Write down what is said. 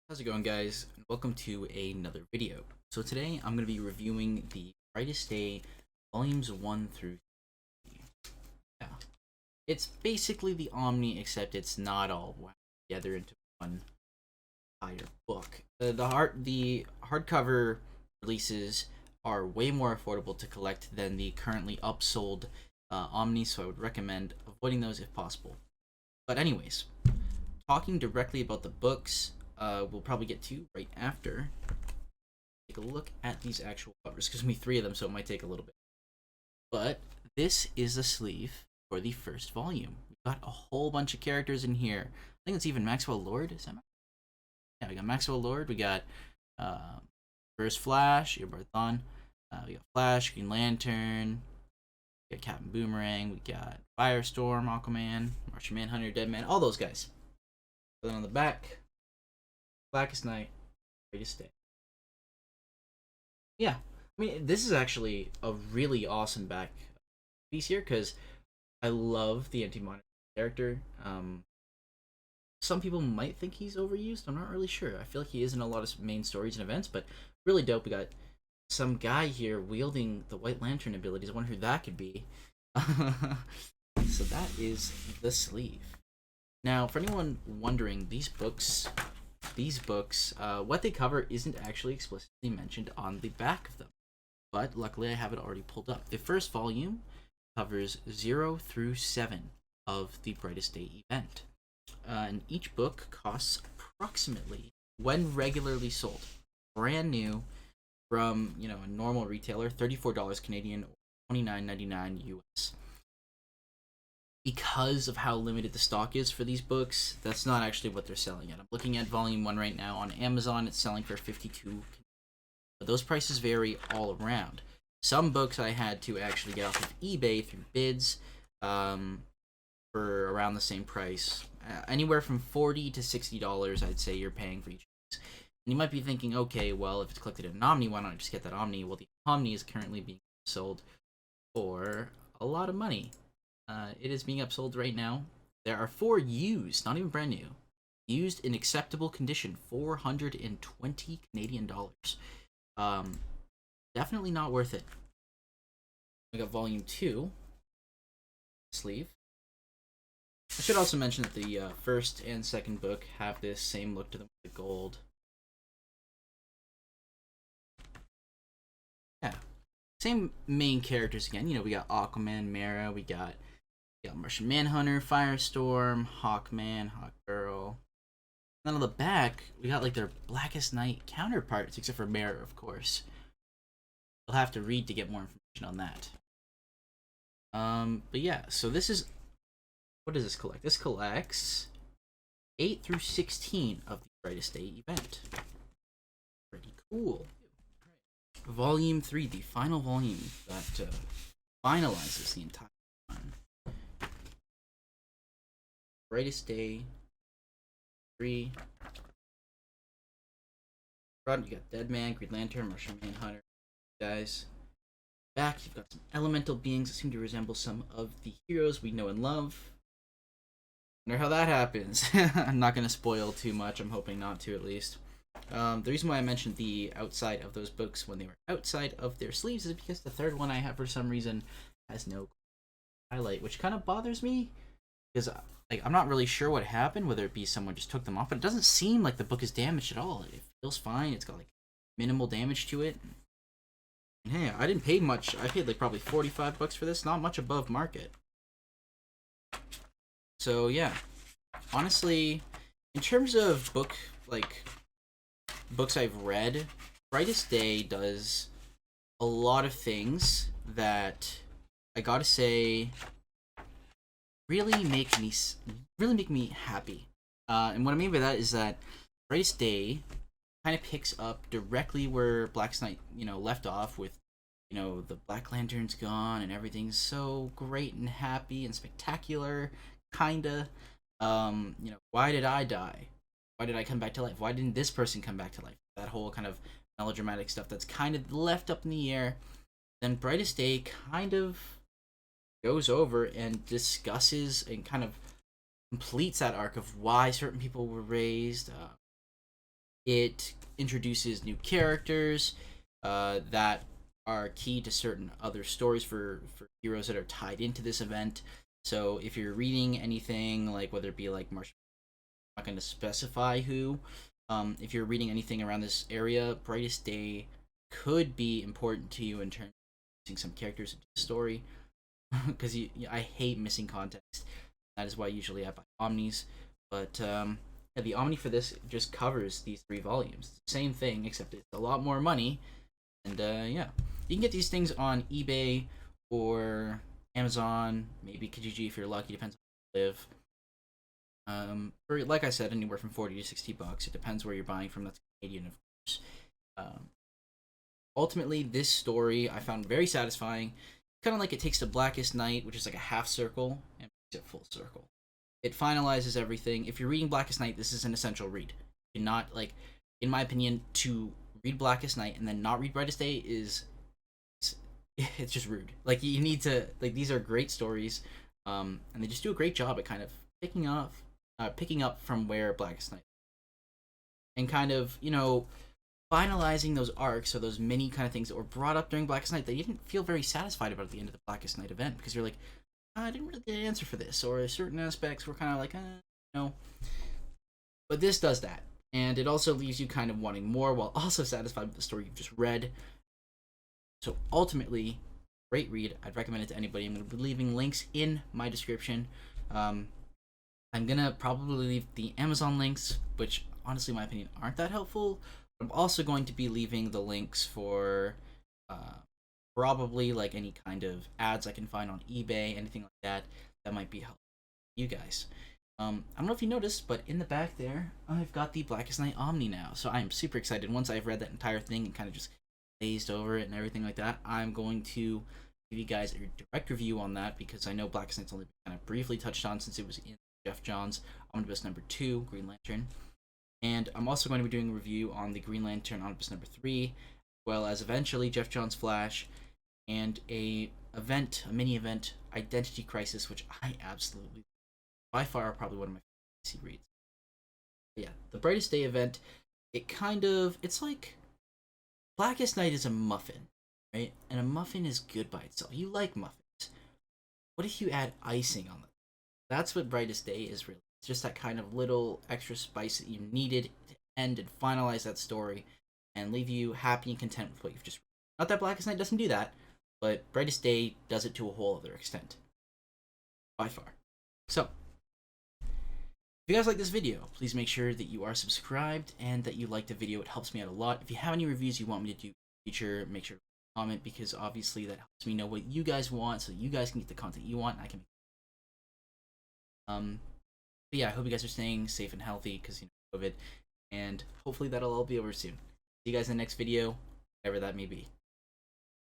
How's it going, guys? Welcome to another video. So today I'm going to be reviewing the Brightest Day volumes 1 through 3. Yeah. It's basically the Omni, except it's not all wound together into one entire book. The hardcover releases are way more affordable to collect than the currently upsold Omni, so I would recommend avoiding those if possible. But anyways, talking directly about the books, we'll probably get to right after. Take a look at these actual covers, because we three of them, so it might take a little bit. But this is the sleeve for the first volume. We've got a whole bunch of characters in here. I think it's even Maxwell Lord. Is that? Yeah, we got Maxwell Lord. We got First Flash, Earbarthon. We got Flash, Green Lantern. We got Captain Boomerang. We got Firestorm, Aquaman, Martian Manhunter, Deadman. All those guys. Then on the back, Blackest Night, Brightest Day. Yeah, I mean, this is actually a really awesome back piece here because I love the Anti-Monitor character. Some people might think he's overused. I'm not really sure. I feel like he is in a lot of main stories and events, but really dope. We got some guy here wielding the White Lantern abilities. I wonder who that could be. So that is the sleeve. Now, for anyone wondering, these books, what they cover isn't actually explicitly mentioned on the back of them, but luckily I have it already pulled up. The first volume covers 0 through 7 of the Brightest Day event, and each book costs approximately, when regularly sold, brand new, from a normal retailer, $34 Canadian or $29.99 US. Because of how limited the stock is for these books, that's not actually what they're selling at. I'm looking at volume 1 right now on Amazon. It's selling for 52, but those prices vary all around. Some books I had to actually get off of eBay through bids for around the same price. Anywhere from $40 to $60 I'd say you're paying for each of these. And you might be thinking, okay, well, if it's collected in an Omni, why don't I just get that Omni? Well, the Omni is currently being sold for a lot of money. It is being upsold right now. There are 4 used, not even brand new, used in acceptable condition, 420 Canadian dollars. Definitely not worth it. We got volume 2 sleeve. I should also mention that the first and second book have this same look to them with the gold. Yeah, same main characters again. We got Aquaman, Mara, we got Martian Manhunter, Firestorm, Hawkman, Hawkgirl. Then on the back, we got like their Blackest Night counterparts, except for Mara, of course. You'll have to read to get more information on that. But yeah, so this is, what does this collect? This collects 8 through 16 of the Brightest Day event. Pretty cool. Volume 3, the final volume that finalizes the entire run. Brightest Day 3. Front, you got Deadman, Green Lantern, Martian Manhunter. Guys, back, you've got some elemental beings that seem to resemble some of the heroes we know and love. Wonder how that happens. I'm not going to spoil too much. I'm hoping not to, at least. The reason why I mentioned the outside of those books when they were outside of their sleeves is because the third one I have, for some reason, has no highlight, which kind of bothers me. Because I'm not really sure what happened, whether it be someone just took them off, but it doesn't seem like the book is damaged at all. It feels fine. It's got like minimal damage to it. And hey, I didn't pay much. I paid like probably 45 bucks for this, not much above market. So yeah, honestly, in terms of books I've read, Brightest Day does a lot of things that I gotta say really make me happy. And what I mean by that is that Brightest Day kind of picks up directly where Blackest Night, left off with, the Black Lantern's gone and everything's so great and happy and spectacular, kinda. Why did I die? Why did I come back to life? Why didn't this person come back to life? That whole kind of melodramatic stuff that's kind of left up in the air. Then Brightest Day kind of goes over and discusses and kind of completes that arc of why certain people were raised, It introduces new characters that are key to certain other stories for heroes that are tied into this event. So if you're reading anything, like whether it be like Martian, I'm not going to specify who. If you're reading anything around this area, Brightest Day could be important to you in terms of using some characters into the story. Because I hate missing context. That is why usually I buy omnis. But yeah, the omni for this just covers these 3 volumes. Same thing, except it's a lot more money. And yeah, you can get these things on eBay or Amazon, maybe Kijiji if you're lucky. Depends on where you live. For like I said, anywhere from $40 to $60. It depends where you're buying from. That's Canadian, of course. Um, Ultimately, this story I found very satisfying. Kind of like it takes the Blackest Night, which is like a half circle, and makes it full circle. It finalizes everything. If you're reading Blackest Night, this is an essential read. You're not like, in my opinion, to read Blackest Night and then not read Brightest Day is it's just rude. Like you need to like these are great stories, and they just do a great job at kind of picking up from where Blackest Night and kind of finalizing those arcs or those mini kind of things that were brought up during Blackest Night that you didn't feel very satisfied about at the end of the Blackest Night event because you're like, I didn't really get an answer for this, or certain aspects were kind of like, no. But this does that, and it also leaves you kind of wanting more while also satisfied with the story you've just read. So ultimately, great read. I'd recommend it to anybody. I'm going to be leaving links in my description. I'm going to probably leave the Amazon links, which honestly, in my opinion, aren't that helpful. I'm also going to be leaving the links for probably like any kind of ads I can find on eBay, anything like that that might be helpful to you guys. I don't know if you noticed, but in the back there, I've got the Blackest Night Omni now. So I'm super excited. Once I've read that entire thing and kind of just glazed over it and everything like that, I'm going to give you guys a direct review on that because I know Blackest Night's only been kind of briefly touched on since it was in Geoff Johns Omnibus number 2, Green Lantern. And I'm also going to be doing a review on the Green Lantern Omnibus number 3, as well as eventually Geoff Johns Flash, and a mini event, Identity Crisis, which I absolutely, by far, probably one of my favorite reads. But yeah, the Brightest Day event, it's like Blackest Night is a muffin, right? And a muffin is good by itself. You like muffins. What if you add icing on them? That's what Brightest Day is really. It's just that kind of little extra spice that you needed to end and finalize that story and leave you happy and content with what you've just read. Not that Blackest Night doesn't do that, but Brightest Day does it to a whole other extent. By far. So, if you guys like this video, please make sure that you are subscribed and that you like the video. It helps me out a lot. If you have any reviews you want me to do in the future, make sure to comment because obviously that helps me know what you guys want so you guys can get the content you want and I can but yeah, I hope you guys are staying safe and healthy because COVID, and hopefully that'll all be over soon. See you guys in the next video, whatever that may be.